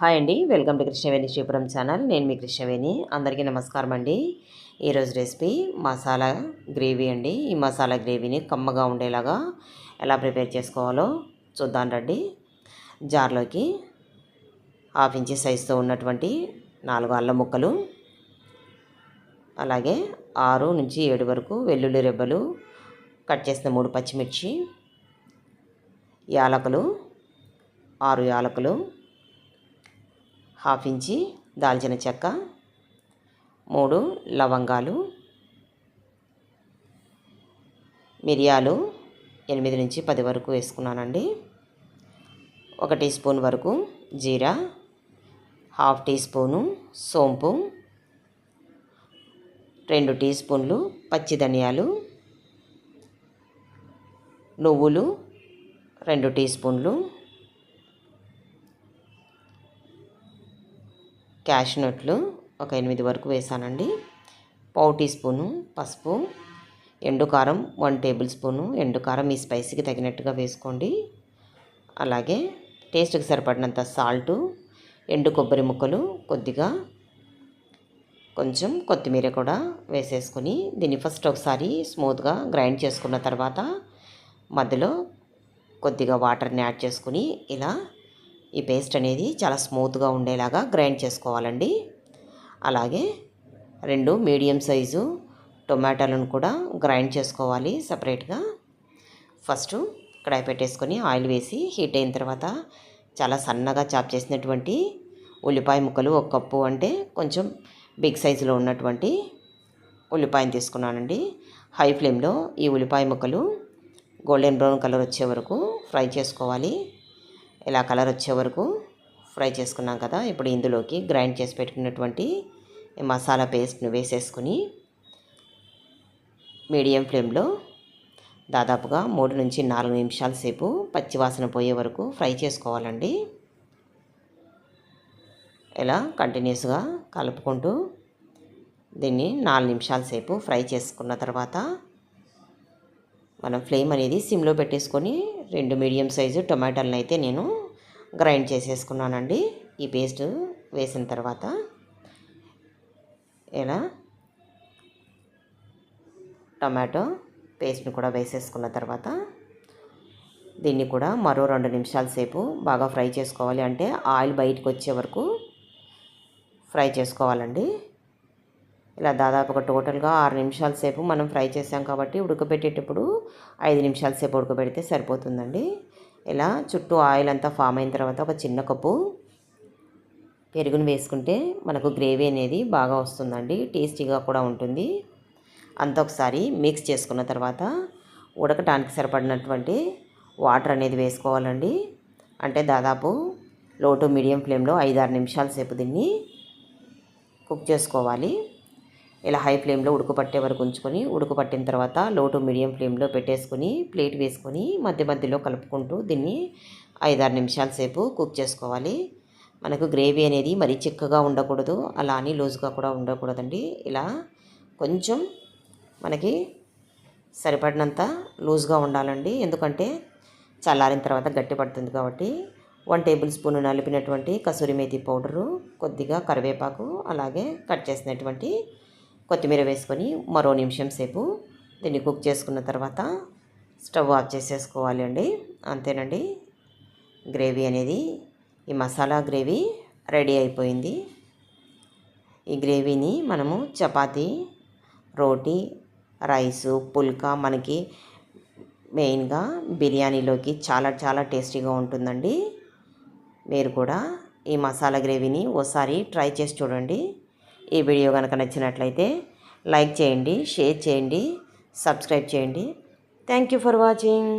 Hi అండి, welcome to Krishnaveni Sripuram channel. నేను మీ కృష్ణవేణి. అందరికీ నమస్కారం అండి. ఈరోజు రెసిపీ మసాలా గ్రేవీ అండి. ఈ మసాలా గ్రేవీని కమ్మగా ఉండేలాగా ఎలా ప్రిపేర్ చేసుకోవాలో చూద్దాం రండి. జార్లోకి 1/2 ఇంచ్ సైజుతో ఉన్నటువంటి 4 అల్లం ముక్కలు, అలాగే 6 నుంచి 7 వరకు వెల్లుల్లి రెబ్బలు, కట్ చేసిన 3 పచ్చిమిర్చి, యాలకులు 6 యాలకులు, 1/2 ఇంచి దాల్చిన చెక్క, 3 లవంగాలు, మిరియాలు 8 నుంచి 10 వరకు వేసుకున్నానండి. 1 టీ స్పూన్ వరకు జీరా, 1/2 టీ స్పూను సోంపు, 2 టీ స్పూన్లు పచ్చి ధనియాలు, నువ్వులు 2 టీ స్పూన్లు, క్యాష్నట్లు 8 వరకు వేసానండి. 1/4 టీ స్పూను పసుపు, ఎండు కారం 1 టేబుల్ స్పూను. ఎండు కారం మీ స్పైసీకి తగినట్టుగా వేసుకోండి. అలాగే టేస్ట్కి సరిపడినంత సాల్టు, ఎండు కొబ్బరి ముక్కలు కొద్దిగా, కొంచెం కొత్తిమీర కూడా వేసేసుకొని దీన్ని ఫస్ట్ ఒకసారి స్మూత్గా గ్రైండ్ చేసుకున్న తర్వాత మధ్యలో కొద్దిగా వాటర్ని యాడ్ చేసుకుని ఇలా ఈ పేస్ట్ అనేది చాలా స్మూత్గా ఉండేలాగా గ్రైండ్ చేసుకోవాలండి. అలాగే 2 మీడియం సైజు టొమాటోలను కూడా గ్రైండ్ చేసుకోవాలి సపరేట్గా. ఫస్ట్ కడాయి పెట్టేసుకొని ఆయిల్ వేసి హీట్ అయిన తర్వాత చాలా సన్నగా చాప్ చేసినటువంటి ఉల్లిపాయ ముక్కలు 1 కప్పు, అంటే కొంచెం బిగ్ సైజులో ఉన్నటువంటి ఉల్లిపాయను తీసుకున్నానండి. హై ఫ్లేమ్లో ఈ ఉల్లిపాయ ముక్కలు గోల్డెన్ బ్రౌన్ కలర్ వచ్చే వరకు ఫ్రై చేసుకోవాలి. ఇలా కలర్ వచ్చే వరకు ఫ్రై చేసుకున్నాం కదా. ఇప్పుడు ఇందులోకి గ్రైండ్ చేసి పెట్టుకున్నటువంటి మసాలా పేస్ట్ను వేసేసుకుని మీడియం ఫ్లేమ్లో దాదాపుగా 3 నుంచి 4 నిమిషాల సేపు పచ్చివాసన పోయే వరకు ఫ్రై చేసుకోవాలండి. ఇలా కంటిన్యూస్గా కలుపుకుంటూ దీన్ని 4 నిమిషాల సేపు ఫ్రై చేసుకున్న తర్వాత మనం ఫ్లేమ్ అనేది సిమ్లో పెట్టేసుకొని 2 మీడియం సైజు టొమాటోలను అయితే నేను గ్రైండ్ చేసేసుకున్నానండి. ఈ పేస్ట్ వేసిన తర్వాత ఇలా టమాటో పేస్ట్ని కూడా వేసేసుకున్న తర్వాత దీన్ని కూడా మరో 2 నిమిషాల సేపు బాగా ఫ్రై చేసుకోవాలి. అంటే ఆయిల్ బయటకు వచ్చే వరకు ఫ్రై చేసుకోవాలండి. ఇలా దాదాపుగా టోటల్గా 6 నిమిషాల సేపు మనం ఫ్రై చేసాం కాబట్టి ఉడకబెట్టేటప్పుడు 5 నిమిషాల సేపు ఉడకబెడితే సరిపోతుందండి. ఇలా చుట్టూ ఆయిల్ అంతా ఫామ్ అయిన తర్వాత ఒక చిన్న కప్పు పెరుగును వేసుకుంటే మనకు గ్రేవీ అనేది బాగా వస్తుందండి, టేస్టీగా కూడా ఉంటుంది. అంతా ఒకసారి మిక్స్ చేసుకున్న తర్వాత ఉడకటానికి సరిపడినటువంటి వాటర్ అనేది వేసుకోవాలండి. అంటే దాదాపు లో టు మీడియం ఫ్లేమ్లో 5-6 నిమిషాల సేపు దీన్ని కుక్ చేసుకోవాలి. ఇలా హై ఫ్లేమ్లో ఉడకపట్టే వరకు ఉంచుకొని ఉడకపట్టిన తర్వాత లో టు మీడియం ఫ్లేమ్లో పెట్టేసుకొని ప్లేట్ వేసుకొని మధ్య మధ్యలో కలుపుకుంటూ దీన్ని 5-6 నిమిషాల సేపు కుక్ చేసుకోవాలి. మనకు గ్రేవీ అనేది మరీ చిక్కగా ఉండకూడదు, అలా అని లూజ్గా కూడా ఉండకూడదండి. ఇలా కొంచెం మనకి సరిపడినంత లూజ్గా ఉండాలండి, ఎందుకంటే చల్లారిన తర్వాత గట్టి పడుతుంది కాబట్టి. 1 టేబుల్ స్పూన్ నలిపినటువంటి కసూరి మేతి పౌడరు, కొద్దిగా కరివేపాకు, అలాగే కట్ చేసినటువంటి కొత్తిమీర వేసుకొని మరో నిమిషం సేపు దీన్ని కుక్ చేసుకున్న తర్వాత స్టవ్ ఆఫ్ చేసేసుకోవాలి అండి. అంతేనండి, గ్రేవీ అనేది ఈ మసాలా గ్రేవీ రెడీ అయిపోయింది. ఈ గ్రేవీని మనము చపాతీ, రోటీ, రైసు, పుల్కా, మనకి మెయిన్గా బిర్యానీలోకి చాలా చాలా టేస్టీగా ఉంటుందండి. మీరు కూడా ఈ మసాలా గ్రేవీని ఓసారి ట్రై చేసి చూడండి. ఈ వీడియో కనుక నచ్చినట్లయితే లైక్ చేయండి, షేర్ చేయండి, సబ్స్క్రైబ్ చేయండి. Thank you for watching.